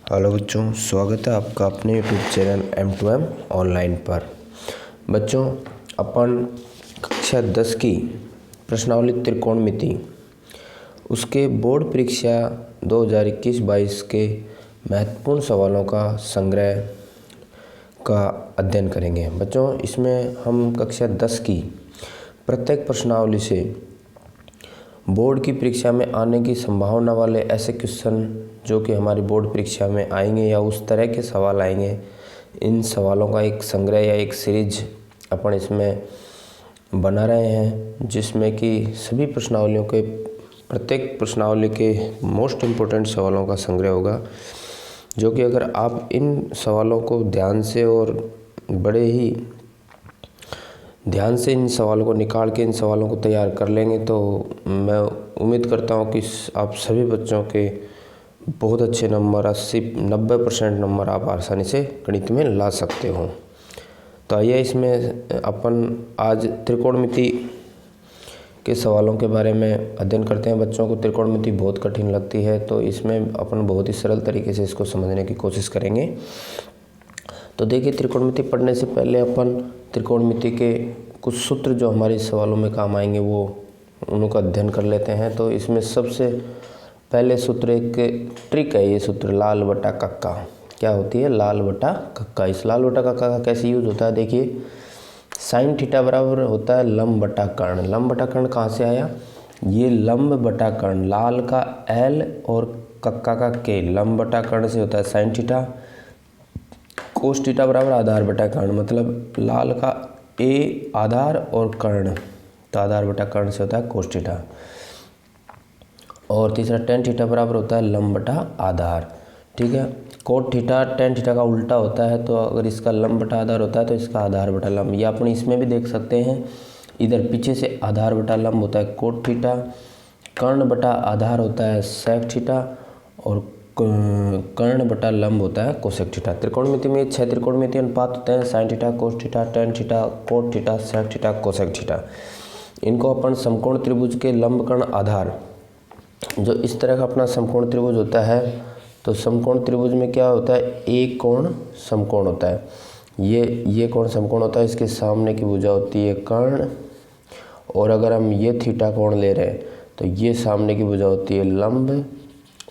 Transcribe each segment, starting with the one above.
Hello बच्चों, स्वागत है आपका अपने यूट्यूब चैनल M2M ऑनलाइन पर। बच्चों, अपन कक्षा 10 की प्रश्नावली त्रिकोणमिति उसके बोर्ड परीक्षा 2021-22 के महत्वपूर्ण सवालों का संग्रह का अध्ययन करेंगे। बच्चों, इसमें हम कक्षा 10 की प्रत्येक प्रश्नावली से बोर्ड की परीक्षा में आने की संभावना वाले ऐसे क्वेश्चन जो कि हमारी बोर्ड परीक्षा में आएंगे या उस तरह के सवाल आएंगे, इन सवालों का एक संग्रह या एक सीरीज अपन इसमें बना रहे हैं, जिसमें कि सभी प्रश्नावलियों के प्रत्येक प्रश्नावली के मोस्ट इम्पोर्टेंट सवालों का संग्रह होगा, जो कि अगर आप इन सवालों को ध्यान से और बड़े ही ध्यान से इन सवालों को निकाल के इन सवालों को तैयार कर लेंगे तो मैं उम्मीद करता हूं कि आप सभी बच्चों के बहुत अच्छे नंबर 80-90% नंबर आप आसानी से गणित में ला सकते हो। तो आइए इसमें अपन आज त्रिकोणमिति के सवालों के बारे में अध्ययन करते हैं। बच्चों को त्रिकोणमिति बहुत कठिन लगती है, तो इसमें अपन बहुत ही सरल तरीके से इसको समझने की कोशिश करेंगे। तो देखिए, त्रिकोणमिति पढ़ने से पहले अपन त्रिकोणमिति के कुछ सूत्र जो हमारे सवालों में काम आएंगे वो उनका अध्ययन कर लेते हैं। तो इसमें सबसे पहले सूत्र एक ट्रिक है, ये सूत्र लाल बटा कक्का। क्या होती है? लाल बटा कक्का। इस लाल बटा कक्का का कैसे यूज होता है? देखिए, साइन थीटा बराबर होता है लंब बटा कर्ण। लंब बटा कर्ण कहाँ से आया? ये लंब बटा कर्ण, लाल का L और कक्का का K, लंब बटा कर्ण से होता है साइन थीटा। कोस थीटा बराबर आधार बटा कर्ण, मतलब लाल का A आधार और कर्ण, तो आधार बटा कर्ण से होता है कोस थीटा। और तीसरा टेन थीटा बराबर होता है लंब बटा आधार। ठीक है, कोट थीटा टेन थीटा का उल्टा होता है, तो अगर इसका लंब बटा आधार होता है तो इसका आधार बटा लंब। ये अपन इसमें भी देख सकते हैं, इधर पीछे से आधार बटा लंब होता है कोट थीटा, कर्ण बटा आधार होता है सेक थीटा और कर्ण बटा लंब होता है कोसेक थीटा। त्रिकोणमिति में 6 त्रिकोणमिति अनुपात होते हैं, sine theta, cos theta, tan theta, cot theta, sec theta, cosec theta. इनको अपन समकोण त्रिभुज के लंब कर्ण आधार, जो इस तरह का अपना समकोण त्रिभुज होता है, तो समकोण त्रिभुज में क्या होता है? एक कोण समकोण होता है। ये कोण समकोण होता है, इसके सामने की भुजा होती है कर्ण, और अगर हम ये थीटा कोण ले रहे हैं तो ये सामने की भुजा होती है लंब,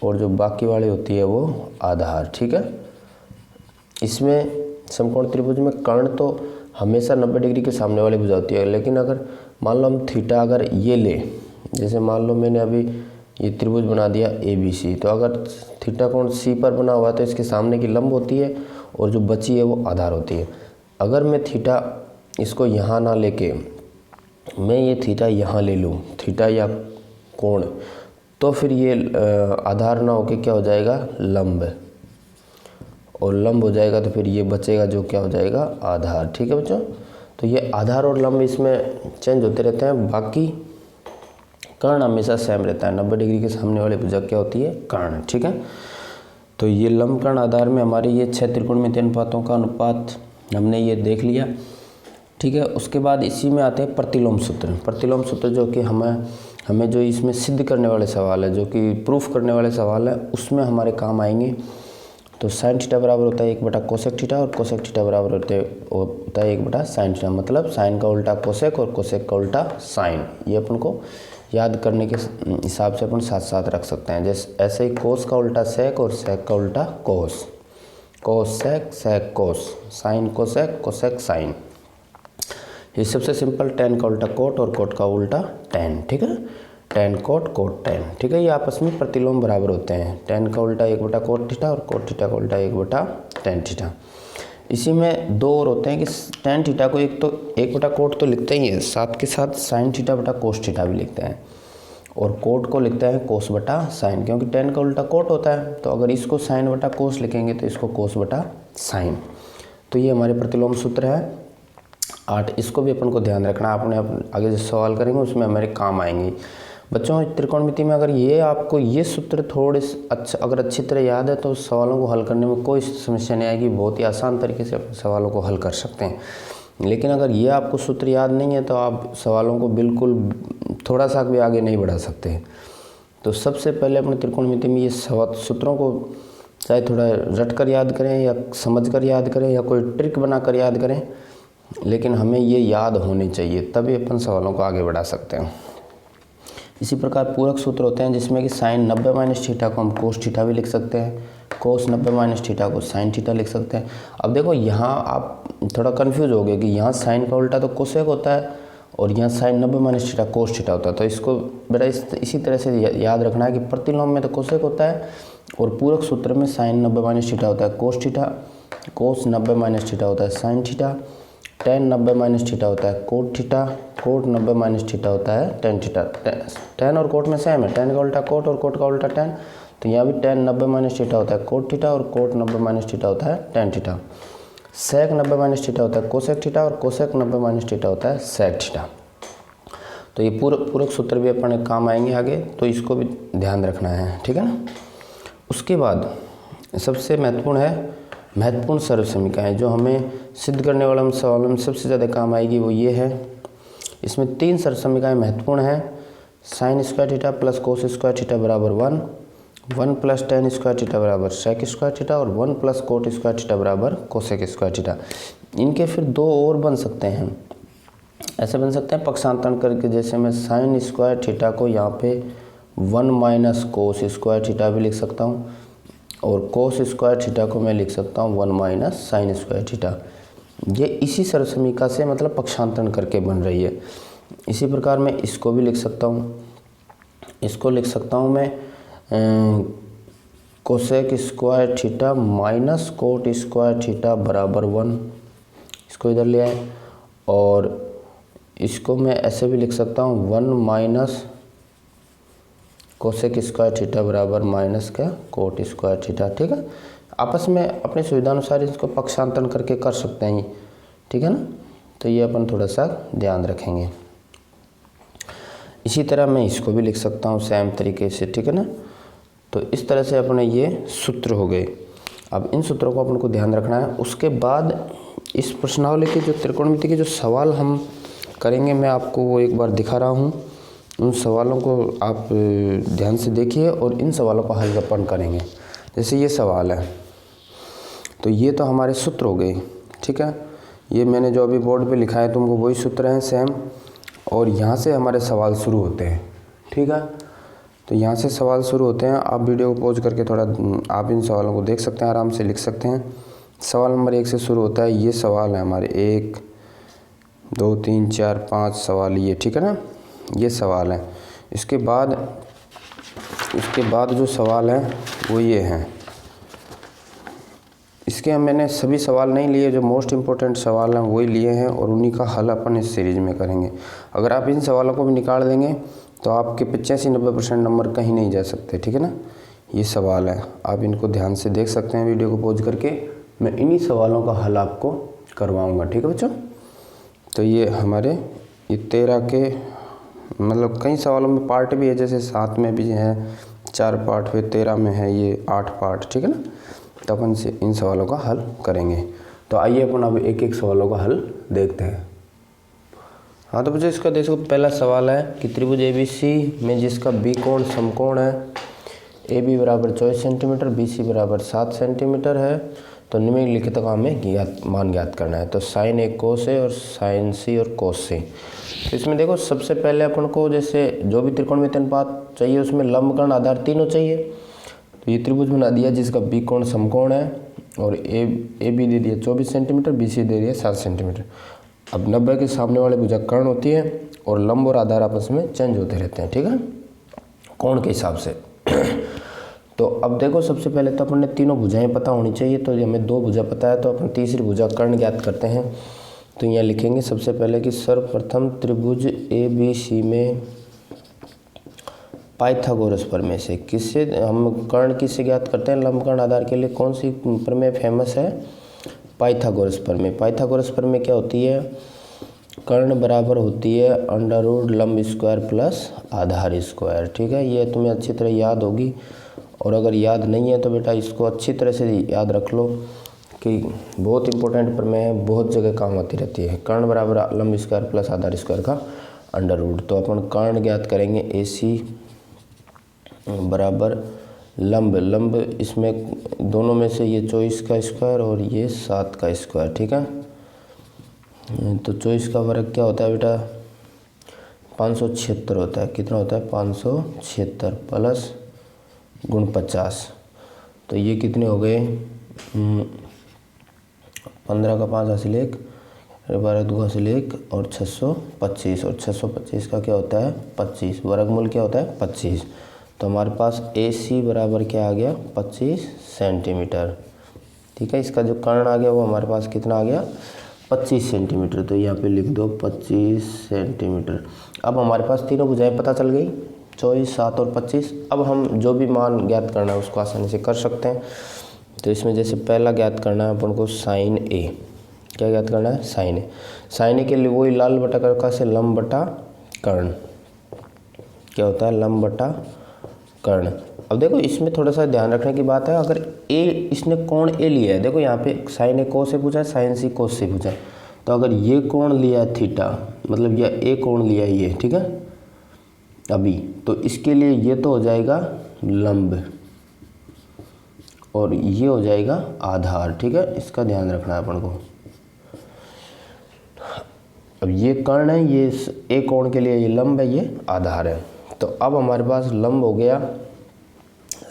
और जो बाकी वाली होती है वो आधार। ठीक है, इसमें समकोण त्रिभुज में कर्ण तो हमेशा 90 डिग्री के सामने वाली भुजा होती है, लेकिन अगर मान लो हम थीटा अगर ये ले, जैसे मान लो मैंने अभी ये त्रिभुज बना दिया ABC, तो अगर थीटा कोण C पर बना हुआ है तो इसके सामने की लंब होती है और जो बची है वो आधार होती है। अगर मैं थीटा इसको यहाँ ना लेके मैं ये थीटा यहाँ ले लूँ, थीटा या कोण, तो फिर ये आधार ना होके क्या हो जाएगा? लंब, और लंब हो जाएगा तो फिर ये बचेगा जो क्या हो जाएगा? आधार। ठीक है बच्चों, तो ये आधार और लंब इसमें चेंज होते रहते हैं, बाकी कर्ण हमेशा सेम रहता है। 90 डिग्री के सामने वाली भुजा क्या होती है? कर्ण। ठीक है, तो ये लंब कर्ण आधार में हमारे ये 6 त्रिकोणमितीय अनुपातों का अनुपात हमने ये देख लिया। ठीक है, उसके बाद इसी में आते हैं प्रतिलोम सूत्र। प्रतिलोम सूत्र जो कि हमें जो इसमें सिद्ध करने वाले सवाल है, जो कि प्रूफ करने वाले सवाल है, उसमें हमारे काम आएंगे। तो साइन थीटा बराबर होता है 1 बटा कोसेक थीटा, और कोसेक थीटा बराबर होता है 1 बटा साइन थीटा, मतलब साइन का उल्टा कोसेक और कोसेक का उल्टा साइन। ये अपन को याद करने के हिसाब से अपन साथ साथ रख सकते हैं। जैसे ऐसे ही कोस का उल्टा सेक और सेक का उल्टा कोस, कोस सेक, सेक कोस, साइन कोसेक, कोसेक साइन। ये सबसे सिंपल। टेन का उल्टा कोट और कोट का उल्टा टेन। ठीक है, टेन कोट कोट टेन। ठीक है, ये आपस में प्रतिलोम बराबर होते हैं। टेन का उल्टा 1 बटा कोट थीटा और कोट थीटा का उल्टा 1 बटा टेन थीटा। इसी में दो और होते हैं कि टेन थीटा को 1 बटा कोट तो लिखते ही है, साथ के साथ साइन थीटा बटा कोस थीटा भी लिखते हैं, और कोट को लिखते हैं कोस बटा साइन, क्योंकि टेन का उल्टा कोट होता है। तो अगर इसको साइन बटा कोस लिखेंगे तो इसको कोस बटा साइन। तो ये हमारे प्रतिलोम सूत्र है 8। इसको भी अपन को ध्यान रखना, अपने आगे जो सवाल करेंगे उसमें हमारे काम आएंगे। बच्चों, त्रिकोणमिति में अगर ये आपको ये सूत्र थोड़े अगर अच्छी तरह याद है तो सवालों को हल करने में कोई समस्या नहीं आएगी, बहुत ही आसान तरीके से अपने सवालों को हल कर सकते हैं। लेकिन अगर ये आपको सूत्र याद नहीं है तो आप सवालों को बिल्कुल थोड़ा सा भी आगे नहीं बढ़ा सकते। तो सबसे पहले अपने त्रिकोणमिति में ये सूत्रों को चाहे थोड़ा रट कर याद करें या समझ कर याद करें या कोई ट्रिक बना कर याद करें, लेकिन हमें ये याद होनी चाहिए, तभी अपन सवालों को आगे बढ़ा सकते हैं। इसी प्रकार पूरक सूत्र होते हैं जिसमें कि साइन 90 माइनस थीटा को हम कोस थीटा भी लिख सकते हैं, कोस 90 माइनस थीटा को साइन थीटा लिख सकते हैं। अब देखो यहाँ आप थोड़ा कन्फ्यूज हो गए कि यहाँ साइन का उल्टा तो कोसेक होता है और यहाँ sine 90 minus theta cos theta होता है। तो इसको बेटा इसी तरह से याद रखना है कि प्रतिलोम में तो कोसेक होता है और पूरक सूत्र में साइन 90 माइनस थीटा होता है cos theta, cos 90 minus theta होता है sine theta, tan 90 minus theta होता है cot theta, cot 90 minus theta होता है टेन थीटा। टेन और कोट में सेम है, टेन का उल्टा कोट और कोट का उल्टा टेन, तो यहाँ भी टेन 90 माइनस थीटा होता है कोट थीटा और कोट 90 माइनस थीटा होता है टेन थीटा। सेक 90 माइनस थीटा होता है कोसेक थीटा और कोसेक 90 माइनस थीटा होता है सेक थीटा। तो ये पूरक सूत्र भी अपने काम आएंगे आगे, तो इसको भी ध्यान रखना है, ठीक है ना। उसके बाद सबसे महत्वपूर्ण सर्व समीकरण जो हमें सिद्ध करने वाला सवालों में सबसे ज़्यादा काम आएगी वो ये है। इसमें 3 सर्व समीकरण महत्वपूर्ण हैं। Sine square theta plus cos square theta बराबर 1, 1 प्लस टेन स्क्वायर थीटा बराबर सेक स्क्वायर थीटा और 1 प्लस कोट स्क्वायर थीटा बराबर कोसेक स्क्वायर थीटा। इनके फिर 2 और बन सकते हैं, ऐसे बन सकते हैं पक्षांतरण करके, जैसे मैं साइन स्क्वायर थीटा को यहाँ पे 1 माइनस कोस स्क्वायर थीटा भी लिख सकता हूँ और कोस स्क्वायर थीटा को मैं लिख सकता हूँ 1 माइनस साइन स्क्वायर थीटा। ये इसी सर्व समीकरण से मतलब पक्षांतरण करके बन रही है। इसी प्रकार मैं इसको भी लिख सकता हूँ, इसको लिख सकता हूँ मैं cosec square theta minus cot square theta बराबर 1, इसको इधर ले आए, और इसको मैं ऐसे भी लिख सकता हूँ 1 माइनस कोसेक स्क्वायर थीटा बराबर माइनस क्या कोट स्क्वायर थीटा, ठीक है। आपस में अपनी सुविधानुसार इसको पक्षांतरण करके कर सकते हैं, ठीक है ना। तो ये अपन थोड़ा सा ध्यान रखेंगे। इसी तरह मैं इसको भी लिख सकता हूँ सेम तरीके से, ठीक है ना। तो इस तरह से अपने ये सूत्र हो गए। अब इन सूत्रों को अपन को ध्यान रखना है। उसके बाद इस प्रश्नावली के जो त्रिकोणमिति के जो सवाल हम करेंगे, मैं आपको वो एक बार दिखा रहा हूँ। उन सवालों को आप ध्यान से देखिए और इन सवालों का हल अपन करेंगे। जैसे ये सवाल है, तो ये तो हमारे सूत्र हो गए, ठीक है। ये मैंने जो अभी बोर्ड पे लिखा है तुमको वही सूत्र हैं सेम, और यहाँ से हमारे सवाल शुरू होते हैं, ठीक है। तो यहाँ से सवाल शुरू होते हैं। आप वीडियो को पॉज करके थोड़ा आप इन सवालों को देख सकते हैं, आराम से लिख सकते हैं। सवाल नंबर 1 से शुरू होता है। ये सवाल है हमारे 1 2 3 4 5 सवाल ये, ठीक है ना। ये सवाल है। इसके बाद जो सवाल हैं वो ये हैं। इसके मैंने सभी सवाल नहीं लिए, जो मोस्ट इम्पोर्टेंट सवाल हैं वही लिए हैं और उन्हीं का हल अपन इस सीरीज में करेंगे। अगर आप इन सवालों को भी निकाल देंगे तो आपके 85-90% नंबर कहीं नहीं जा सकते, ठीक है ना। ये सवाल है, आप इनको ध्यान से देख सकते हैं वीडियो को पॉज करके। मैं इन्हीं सवालों का हल आपको करवाऊँगा, ठीक है बच्चों। तो ये हमारे ये 13 के मतलब कई सवालों में पार्ट भी है, जैसे 7 में भी है 4 पार्ट, फिर 13 में है ये 8 पार्ट, ठीक है ना। तो अपन से इन सवालों का हल करेंगे। तो आइए अपन अब एक एक सवालों का हल देखते हैं। हाँ तो बच्चों इसका देखो पहला सवाल है कि त्रिभुज ABC में जिसका बी कोण समकोण है, AB बराबर 24 सेंटीमीटर, BC बराबर 7 सेंटीमीटर है, तो निम्नलिखित का हमें मान ज्ञात करना है। तो साइन A कोस A और साइन C और कोस C। तो इसमें देखो सबसे पहले अपन को जैसे जो भी त्रिकोणमितीय अनुपात चाहिए उसमें लंबकर्ण आधार तीनों चाहिए। तो ये त्रिभुज बना दिया जिसका बी कोण समकोण है और AB दे दिया 24 सेंटीमीटर, BC दे दिया 7 सेंटीमीटर। अब 90 के सामने वाले भुजा कर्ण होती है और लंब और आधार आपस में चेंज होते रहते हैं, ठीक है, कोण के हिसाब से। तो अब देखो सबसे पहले तो अपन ने तीनों भुजाएं पता होनी चाहिए। तो हमें 2 भुजा पता है, तो अपन तीसरी भुजा कर्ण ज्ञात करते हैं। तो यहाँ लिखेंगे सबसे पहले कि सर्वप्रथम त्रिभुज ABC में पाइथागोरस प्रमेय से किससे हम कर्ण किससे ज्ञात करते हैं, लंबकर्ण आधार के लिए कौन सी प्रमेय फेमस है, पाइथागोरस प्रमेय। पाइथागोरस प्रमेय क्या होती है, कर्ण बराबर होती है अंडर रूट लंब स्क्वायर प्लस आधार स्क्वायर, ठीक है। ये तुम्हें अच्छी तरह याद होगी, और अगर याद नहीं है तो बेटा इसको अच्छी तरह से याद रख लो कि बहुत इंपॉर्टेंट प्रमेय है, बहुत जगह काम आती रहती है। कर्ण बराबर लंब स्क्वायर प्लस आधार स्क्वायर का अंडर रूट। तो अपन कर्ण ज्ञात करेंगे AC बराबर लंब लंब इसमें दोनों में से ये 24 का स्क्वायर और ये 7 का स्क्वायर, ठीक है। तो 24 का वर्ग क्या होता है बेटा, 576 होता है। कितना होता है, 576 प्लस गुण 50। तो ये कितने हो गए, 15 का 5 हासिल 1, 12 2 हासिल 1 और 625, और 625 का क्या होता है 25, वर्गमूल क्या होता है 25। तो हमारे पास AC बराबर क्या आ गया 25 सेंटीमीटर, ठीक है। इसका जो कर्ण आ गया वो हमारे पास कितना आ गया 25 सेंटीमीटर। तो यहाँ पे लिख दो 25 सेंटीमीटर। अब हमारे पास तीनों भुजाएं पता चल गई, 24, 7 और 25। अब हम जो भी मान ज्ञात करना है उसको आसानी से कर सकते हैं। तो इसमें जैसे पहला ज्ञात करना है अपन को साइन A। क्या ज्ञात करना है, साइन A। साइन A के लिए वही लाल बटा का से लंब बटा कर्ण, क्या होता है लंब बटा कर्ण। अब देखो इसमें थोड़ा सा ध्यान रखने की बात है, अगर A इसने कोण A लिया है, देखो यहाँ पे साइन A कोस से पूछा है, साइन C कोस से पूछा है। तो अगर ये कोण लिया है थीटा, मतलब यह A कोण लिया है ये, ठीक है अभी, तो इसके लिए ये तो हो जाएगा लंब और ये हो जाएगा आधार, ठीक है। इसका ध्यान रखना है अपन को। अब ये कर्ण है, ये A कोण के लिए ये लंब है, ये आधार है। तो अब हमारे पास लंब हो गया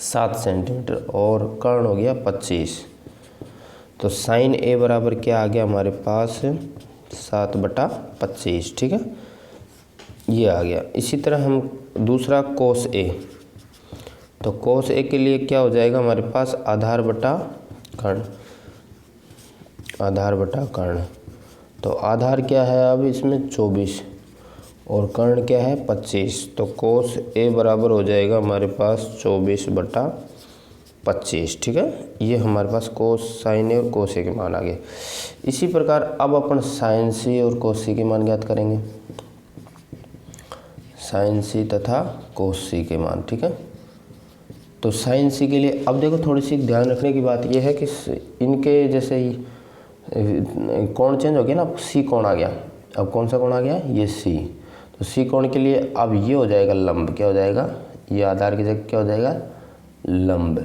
7 सेंटीमीटर और कर्ण हो गया 25। तो साइन A बराबर क्या आ गया हमारे पास 7/25, ठीक है, ये आ गया। इसी तरह हम दूसरा कोस A, तो कोस A के लिए क्या हो जाएगा हमारे पास आधार बटा कर्ण, आधार बटा कर्ण। तो आधार क्या है अब इसमें 24 और कर्ण क्या है 25। तो कोस A बराबर हो जाएगा हमारे पास 24/25, ठीक है। ये हमारे पास कोस साइन A और कोस A के मान आ गए। इसी प्रकार अब अपन साइन C और कोस C के मान ज्ञात करेंगे, साइन C तथा कोस C के मान, ठीक है। तो साइन C के लिए अब देखो थोड़ी सी ध्यान रखने की बात यह है कि इनके जैसे ही कोण चेंज हो गया ना, C कोण आ गया। अब कौन सा कोण आ गया, ये C। तो C कोण के लिए अब ये हो जाएगा लंब, क्या हो जाएगा, ये आधार की जगह क्या हो जाएगा लंब।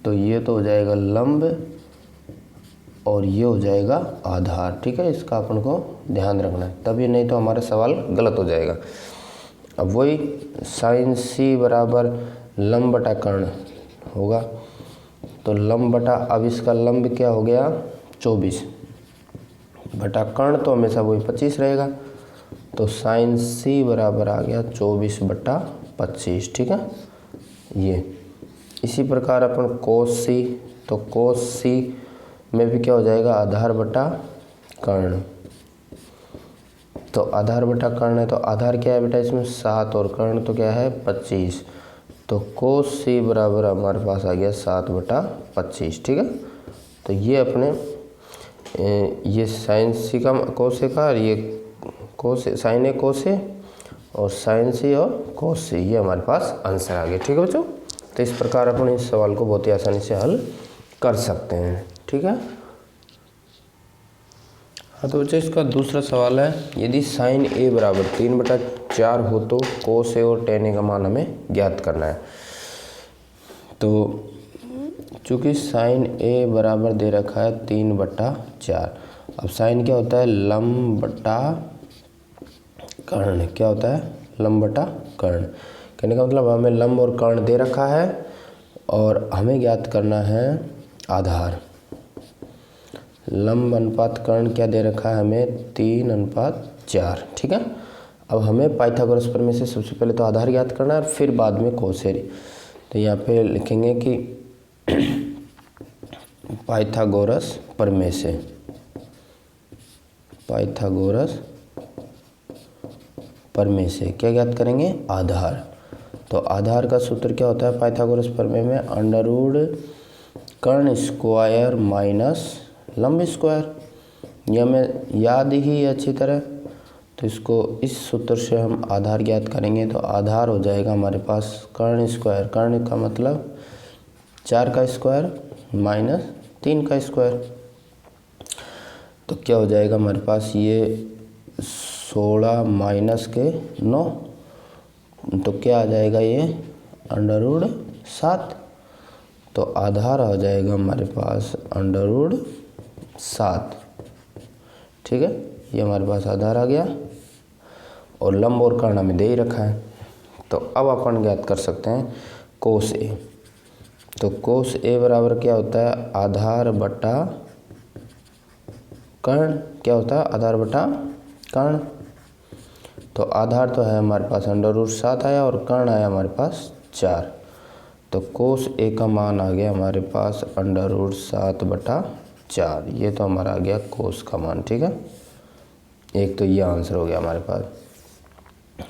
तो ये तो हो जाएगा लंब और ये हो जाएगा आधार, ठीक है। इसका अपन को ध्यान रखना है, तभी नहीं तो हमारा सवाल गलत हो जाएगा। अब वही साइन C बराबर लंब बटा कर्ण होगा। तो लंब बटा, अब इसका लंब क्या हो गया 24 बटा कर्ण तो हमेशा वही 25 रहेगा। तो साइन C बराबर आ गया 24/25, ठीक है ये। इसी प्रकार अपन कोस C, तो कोस C में भी क्या हो जाएगा आधार बटा कर्ण। तो आधार बटा कर्ण है, तो आधार क्या है बेटा इसमें 7 और कर्ण तो क्या है 25। तो कोस C बराबर हमारे पास आ गया 7/25, ठीक है। तो ये अपने ये साइन C का कोस A का और ये कोस साइन A कोस A और साइन C और कोस C, ये हमारे पास आंसर आ गया, ठीक है बच्चों। तो इस प्रकार अपन इस सवाल को बहुत ही आसानी से हल कर सकते हैं, ठीक है। हाँ तो बच्चों इसका दूसरा सवाल है, यदि साइन A बराबर 3/4 हो तो कोस A और टेन A का मान हमें ज्ञात करना है। तो चूँकि साइन A बराबर दे रखा है 3/4, अब साइन क्या होता है लंब बटा कर्ण, क्या होता है लंब बटा कर्ण। कहने का मतलब हमें लंब और कर्ण दे रखा है और हमें ज्ञात करना है आधार। लंब अनुपात कर्ण क्या दे रखा है हमें 3/4, ठीक है। अब हमें पाइथागोरस प्रमेय से सबसे पहले तो आधार ज्ञात करना है और फिर बाद में कोस A। तो यहाँ पे लिखेंगे कि पाइथागोरस प्रमेय से, पाइथागोरस प्रमेय से क्या ज्ञात करेंगे आधार। तो आधार का सूत्र क्या होता है पाइथागोरस प्रमेय में, अंडरवुड कर्ण स्क्वायर माइनस लंब स्क्वायर। यह हमें याद ही है अच्छी तरह। तो इसको इस सूत्र से हम आधार ज्ञात करेंगे। तो आधार हो जाएगा हमारे पास कर्ण स्क्वायर, कर्ण का मतलब 4 का स्क्वायर माइनस 3 का स्क्वायर। तो क्या हो जाएगा हमारे पास ये 16 माइनस के 9, तो क्या आ जाएगा ये अंडरवुड 7, तो आधार आ जाएगा हमारे पास √7। ठीक है, ये हमारे पास आधार आ गया और लंब और कर्ण हमें दे ही रखा है। तो अब अपन ज्ञात कर सकते हैं कोस ए। तो कोस ए बराबर क्या होता है, आधार बटा कर्ण। क्या होता है, आधार बटा कर्ण। तो आधार तो है हमारे पास √7 आया और कर्ण आया हमारे पास 4। तो कोस ए का मान आ गया हमारे पास √7/4। ये तो हमारा आ गया कोस का मान। ठीक है, एक तो ये आंसर हो गया हमारे पास।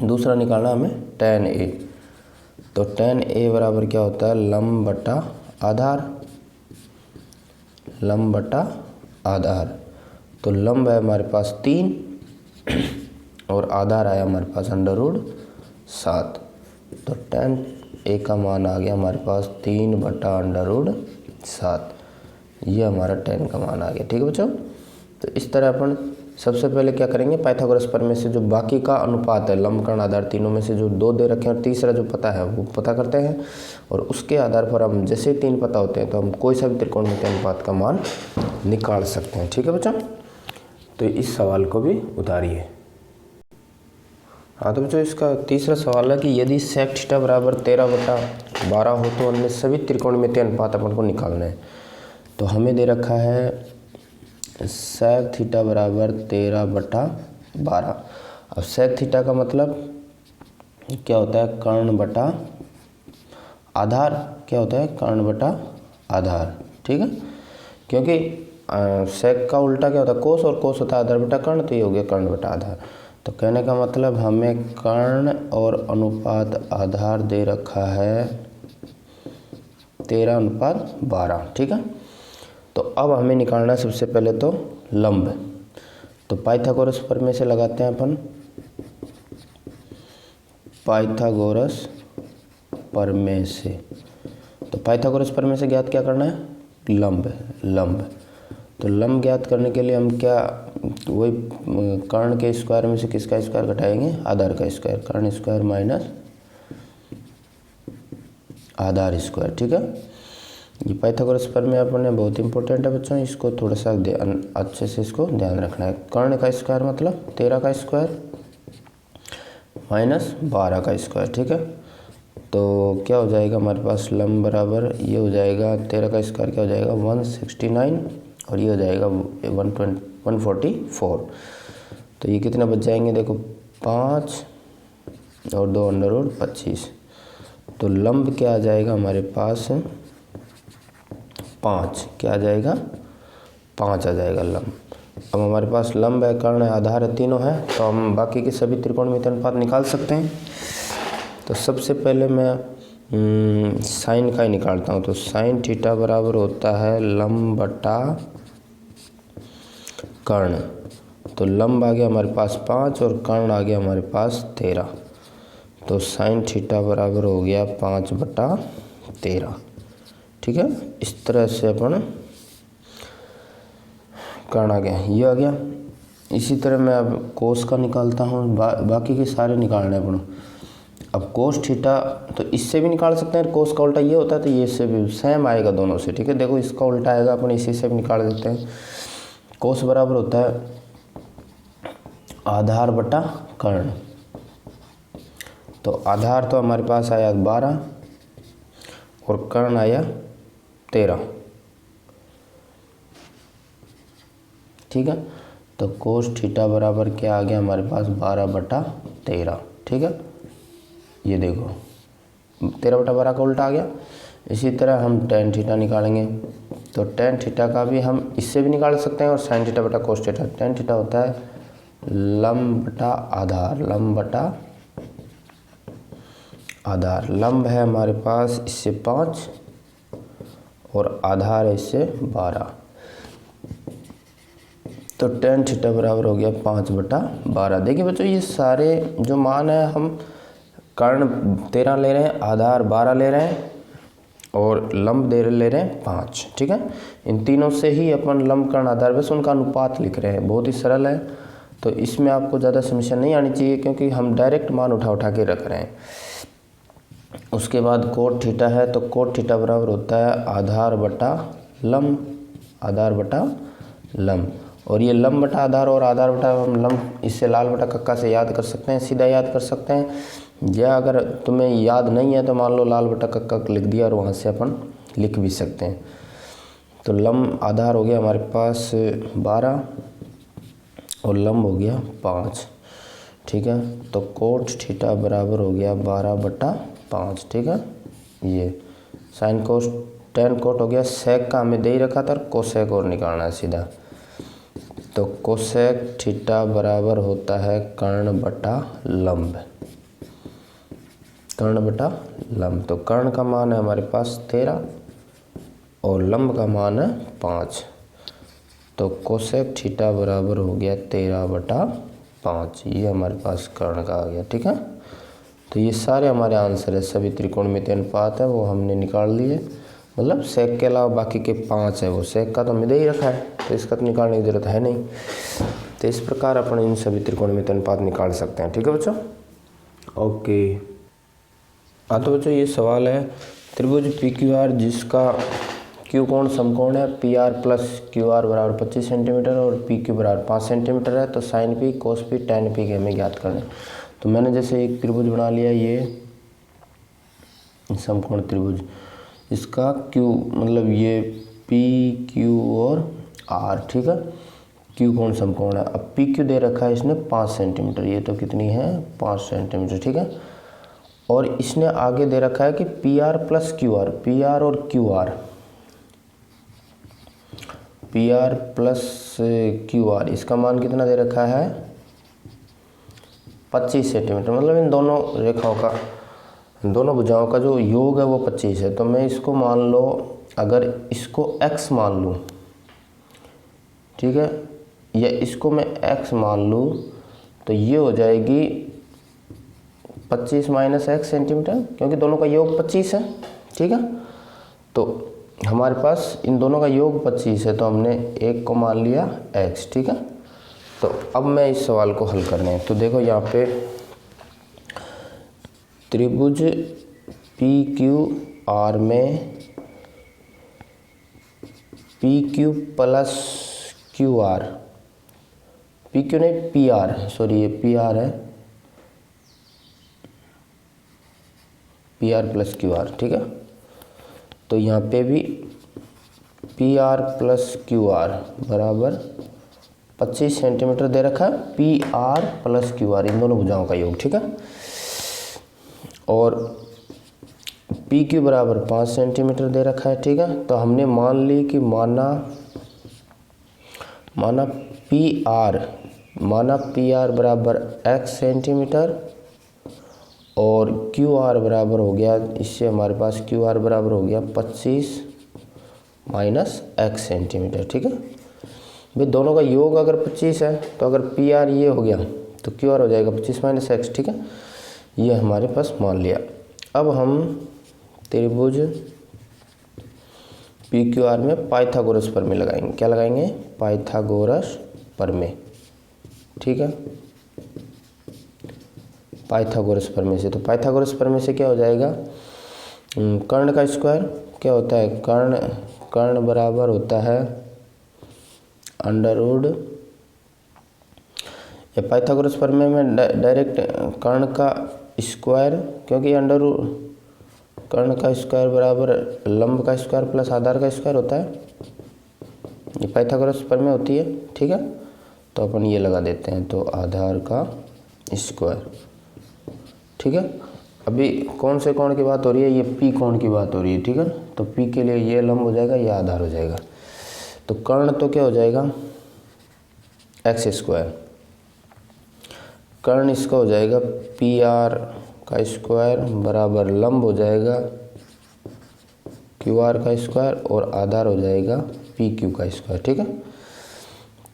दूसरा निकालना हमें tan ए। तो tan ए बराबर क्या होता है, लंब बटा आधार। लंब बटा आधार, तो लंब है हमारे पास 3 और आधार आया हमारे पास √7। तो tan ए का मान आ गया हमारे पास 3/√7। ये हमारा tan का मान आ गया। ठीक है बच्चों, तो इस तरह अपन सबसे पहले क्या करेंगे, पाइथागोरस प्रमेय से जो बाकी का अनुपात है लंब कर्ण आधार तीनों में से जो 2 दे रखे हैं और तीसरा जो पता है वो पता करते हैं, और उसके आधार पर हम जैसे ही 3 पता होते हैं तो हम कोई सा भी त्रिकोणमितीय अनुपात का मान निकाल सकते हैं। ठीक है बच्चों, तो इस सवाल को भी उतारिए। हाँ तो बच्चों, इसका तीसरा सवाल है कि यदि sec थीटा बराबर 13/12 हो तो अन्य सभी त्रिकोणमितीय अनुपात अपन को निकालना है। तो हमें दे रखा है sec थीटा बराबर 13/12। अब sec थीटा का मतलब क्या होता है, कर्ण बटा आधार। क्या होता है, कर्ण बटा आधार। ठीक है, क्योंकि sec का उल्टा क्या होता है, कोस, और कोस होता है आधार बटा कर्ण, तो ये हो गया कर्ण बटा आधार। तो कहने का मतलब हमें कर्ण और अनुपात आधार दे रखा है 13/12। ठीक है, तो अब हमें निकालना है सबसे पहले तो लंब। तो पाइथागोरस प्रमेय से लगाते हैं अपन। पाइथागोरस प्रमेय से, तो पाइथागोरस प्रमेय से ज्ञात क्या करना है, लंब। लंब, तो लंब ज्ञात करने के लिए हम क्या, वही कर्ण के स्क्वायर में से किसका स्क्वायर घटाएंगे, आधार का स्क्वायर। कर्ण स्क्वायर माइनस आधार स्क्वायर। ठीक है, ये पाइथागोरस प्रमेय अपने बहुत इंपॉर्टेंट है बच्चों, इसको थोड़ा सा अच्छे से इसको ध्यान रखना है। कर्ण का स्क्वायर मतलब 13 का स्क्वायर माइनस 12 का स्क्वायर। ठीक है, तो क्या हो जाएगा हमारे पास लंब बराबर, ये हो जाएगा 13 का स्क्वायर क्या हो जाएगा 169, और ये हो जाएगा 144। तो ये कितना बच जाएंगे, देखो 5 और 2 √25। तो लंब क्या आ जाएगा हमारे पास 5। क्या आ जाएगा, 5 आ जाएगा लंब। अब हमारे पास लंब है, कर्ण है, आधार है, तीनों है, तो हम बाकी के सभी त्रिकोणमितीय अनुपात निकाल सकते हैं। तो सबसे पहले मैं साइन का ही निकालता हूँ। तो साइन थीटा बराबर होता है लंब बटा कर्ण। तो लंब आ गया हमारे पास 5 और कर्ण आ गया हमारे पास 13। तो साइन थीटा बराबर हो गया 5/13। ठीक है, इस तरह से अपन कर्ण आ गया, ये आ गया। इसी तरह मैं अब कोस का निकालता हूँ। बाकी के सारे निकालने हैं अपन। अब कोस थीटा तो इससे भी निकाल सकते हैं, कोस का उल्टा ये होता है, तो ये इससे भी सेम आएगा दोनों से। ठीक है, देखो इसका उल्टा आएगा, अपन इसी से भी निकाल देते हैं। कोस बराबर होता है आधार बटा कर्ण। तो आधार तो हमारे पास आया 12 और कर्ण आया 13। ठीक है, तो कोस थीटा बराबर क्या आ गया हमारे पास 12/13। ठीक है, ये देखो 13/12 का उल्टा आ गया। इसी तरह हम tan थीटा निकालेंगे। तो tan थीटा का भी हम इससे भी निकाल सकते हैं, और sin थीटा बटा कोस थीटा। tan थीटा होता है लंब बटा आधार। लंब बटा आधार, लंब है हमारे पास इससे 5 और आधार है इससे 12। तो tan थीटा बराबर हो गया 5/12। देखिए बच्चों, ये सारे जो मान है हम कर्ण 13 ले रहे हैं, आधार 12 ले रहे हैं और लंब ले रहे हैं 5। ठीक है, इन तीनों से ही अपन लंब कर्ण आधार बस उनका अनुपात लिख रहे हैं। बहुत ही सरल है, तो इसमें आपको ज़्यादा समस्या नहीं आनी चाहिए, क्योंकि हम डायरेक्ट मान उठा के रख रहे हैं। उसके बाद कोट थीटा है, तो कोट थीटा बराबर होता है आधार बटा लंब, आधार बटा लंब। और ये लंब बटा आधार और आधार बटा लंब, इससे लाल बटा कक्का से याद कर सकते हैं, सीधा याद कर सकते हैं। या अगर तुम्हें याद नहीं है तो मान लो लाल बटा कक्का लिख दिया और वहाँ से अपन लिख भी सकते हैं। तो लंब आधार हो गया हमारे पास 12 और लंब हो गया 5, ठीक है। तो कोट थीटा बराबर हो गया 12/5, ठीक है। ये साइन कोस टेन कोट हो गया, सेक का हमें दे ही रखा था, कोसेक और निकालना है सीधा। तो कोसेक थीटा बराबर होता है कर्ण बटा लंब, कर्ण बटा लंब। तो कर्ण का मान है हमारे पास 13 और लंब का मान है 5। तो कोसेक थीटा बराबर हो गया 13/5, ये हमारे पास कर्ण का आ गया, ठीक है। तो ये सारे हमारे आंसर है, सभी त्रिकोणमितीय अनुपात है वो हमने निकाल लिए। मतलब सेक के अलावा बाकी के 5 है, वो सेक का तो हमें दे ही रखा है तो इसका तो निकालने की जरूरत है नहीं। तो इस प्रकार अपन इन सभी त्रिकोणमितीय अनुपात निकाल सकते हैं, ठीक है बच्चों। ओके, हाँ तो बच्चों ये सवाल है, त्रिभुज पी क्यू आर जिसका क्यू कोण समकोण है, P R plus Q R बराबर 25 सेंटीमीटर और पी क्यू बराबर 5 सेंटीमीटर है, तो sign P cos P ten P के हमें ज्ञात करना है। तो मैंने जैसे एक त्रिभुज बना लिया, ये समकोण त्रिभुज, इसका क्यू मतलब ये पी क्यू और आर, ठीक है, क्यू कोण समकोण है। अब पी क्यू दे रखा है इसने 5 सेंटीमीटर, ये तो कितनी है 5 सेंटीमीटर, ठीक है। और इसने आगे दे रखा है कि P R plus Q R, P R और Q R, P R plus Q R, इसका मान कितना दे रखा है 25 सेंटीमीटर। मतलब इन दोनों रेखाओं का, दोनों भुजाओं का जो योग है वो 25 है। तो मैं इसको मान लो, अगर इसको x मान लूँ, ठीक है, या इसको मैं x मान लूँ, तो ये हो जाएगी 25 माइनस x सेंटीमीटर, क्योंकि दोनों का योग 25 है, ठीक है। तो हमारे पास इन दोनों का योग 25 है, तो हमने एक को मान लिया x, ठीक है। तो अब मैं इस सवाल को हल करने हैं, तो देखो यहाँ पे त्रिभुज पी क्यू आर में P Q plus Q R, P Q नहीं पी आर, सॉरी ये पी आर है, P R plus Q R, ठीक है। तो यहाँ पे भी P R plus Q R बराबर 25 सेंटीमीटर दे रखा है, P R plus Q R इन दोनों भुजाओं का योग, ठीक है। और पी क्यू बराबर 5 सेंटीमीटर दे रखा है, ठीक है। तो हमने मान ली कि माना पी आर बराबर x सेंटीमीटर और क्यू आर बराबर हो गया, इससे हमारे पास क्यू आर बराबर हो गया 25 माइनस x सेंटीमीटर, ठीक है। भाई दोनों का योग अगर 25 है, तो अगर पी आर ये हो गया तो क्यू आर हो जाएगा 25 माइनस x, ठीक है। ये हमारे पास मान लिया। अब हम त्रिभुज पी क्यू आर में पाइथागोरस प्रमेय लगाएंगे। क्या लगाएंगे? पाइथागोरस प्रमेय, ठीक है। पाइथागोरस प्रमेय से, तो पाइथागोरस प्रमेय से क्या हो जाएगा, कर्ण का स्क्वायर क्या होता है, कर्ण बराबर होता है अंडरवुड, या पाइथागोरस प्रमेय में डायरेक्ट कर्ण का स्क्वायर, क्योंकि अंडरवुड कर्ण का स्क्वायर बराबर लंब का स्क्वायर प्लस आधार का स्क्वायर होता है, ये पाइथागोरस प्रमेय होती है, ठीक है। तो अपन ये लगा देते हैं, तो आधार का स्क्वायर, ठीक है। अभी कौन से कोण की बात हो रही है, ये पी कोण की बात हो रही है, ठीक है। तो पी के लिए ये लंब हो जाएगा, ये आधार हो जाएगा। तो कर्ण तो क्या हो जाएगा एक्स स्क्वायर, कर्ण इसका हो जाएगा पी आर का स्क्वायर बराबर लंब हो जाएगा क्यू आर का स्क्वायर और आधार हो जाएगा पी क्यू का स्क्वायर, ठीक है।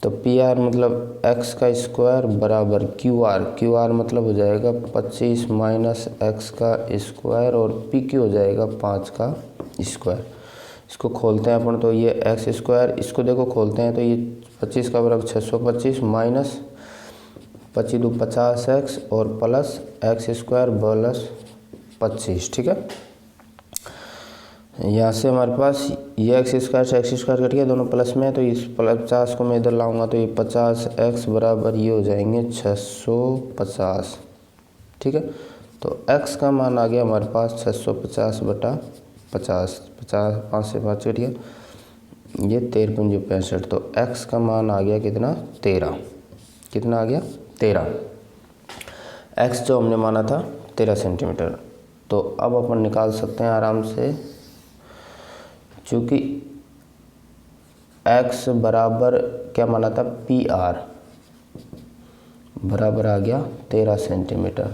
तो पी आर मतलब एक्स का स्क्वायर बराबर क्यू आर मतलब हो जाएगा 25 माइनस एक्स का स्क्वायर और पी क्यू हो जाएगा 5 का स्क्वायर। इसको खोलते हैं अपन, तो ये एक्स स्क्वायर, इसको देखो खोलते हैं तो ये 25 का बराबर 625 माइनस 25 × 2 50 एक्स और प्लस एक्स स्क्वायर प्लस 25, ठीक है। यहाँ से हमारे पास ये एक्स स्क्वायर से एक्स स्क्वायर कट गया, दोनों प्लस में है, तो इस 50 को मैं इधर लाऊंगा तो ये 50x बराबर ये हो जाएंगे 650, ठीक है। तो x का मान आ गया हमारे पास 650 बटा 50, 50 5 से 5 कट गया, ये 13×65, तो x का मान आ गया कितना 13, कितना आ गया 13, x जो हमने माना था 13 सेंटीमीटर। तो अब अपन निकाल सकते हैं आराम से, चूँकि x बराबर क्या माना था PR बराबर आ गया 13 सेंटीमीटर,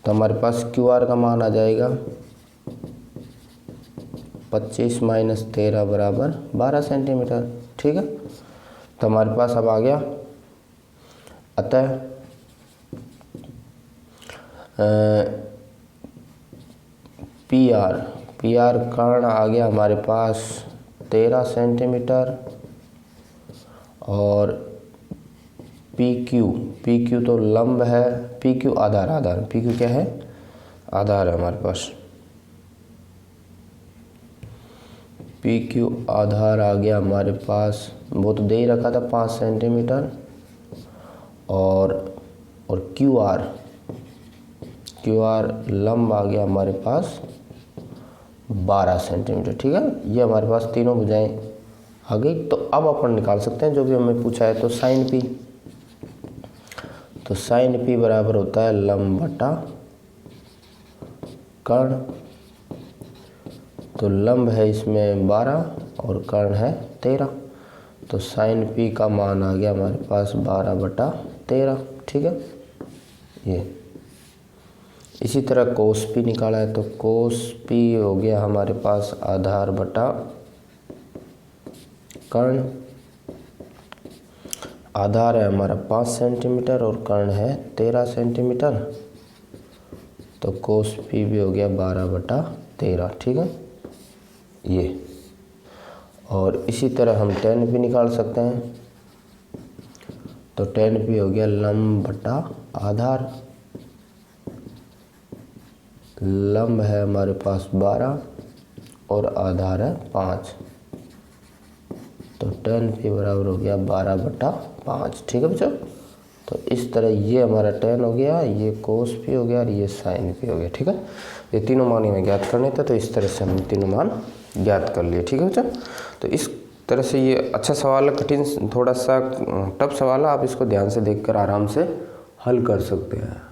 तो हमारे पास QR का मान आ जाएगा 25 - 13 बराबर 12 सेंटीमीटर, ठीक है। तो हमारे पास अब आ गया, अतः PR कर्ण आ गया हमारे पास 13 सेंटीमीटर, और PQ तो लंब है, PQ आधार, PQ क्या है आधार है हमारे पास, PQ आधार आ गया हमारे पास, वो तो दे ही रखा था 5 सेंटीमीटर, और QR लंब आ गया हमारे पास 12 सेंटीमीटर, ठीक है। ये हमारे पास तीनों भुजाएं आ गई। तो अब अपन निकाल सकते हैं जो भी हमें पूछा है, तो साइन P, तो साइन P बराबर होता है लंब बटा कर्ण, तो लंब है इसमें 12 और कर्ण है 13, तो साइन P का मान आ गया हमारे पास 12/13, ठीक है। ये इसी तरह कोस P निकाला है, तो कोस P हो गया हमारे पास आधार बटा कर्ण, आधार है हमारा 5 सेंटीमीटर और कर्ण है 13 सेंटीमीटर, तो कोस P भी हो गया 12/13, ठीक है ये। और इसी तरह हम tan P निकाल सकते हैं, तो tan P हो गया लंब बटा आधार, लंब है हमारे पास 12 और आधार है 5, तो tan P बराबर हो गया 12/5, ठीक है बच्चों। तो इस तरह ये हमारा tan हो गया, ये cos P हो गया और ये sin P हो गया, ठीक है। ये तीनों मान हमें ज्ञात करने थे, तो इस तरह से हमने तीनों मान ज्ञात कर लिए, ठीक है बच्चों। तो इस तरह से ये अच्छा सवाल है, कठिन थोड़ा सा टफ सवाल है, आप इसको ध्यान से देखकर आराम से हल कर सकते हैं।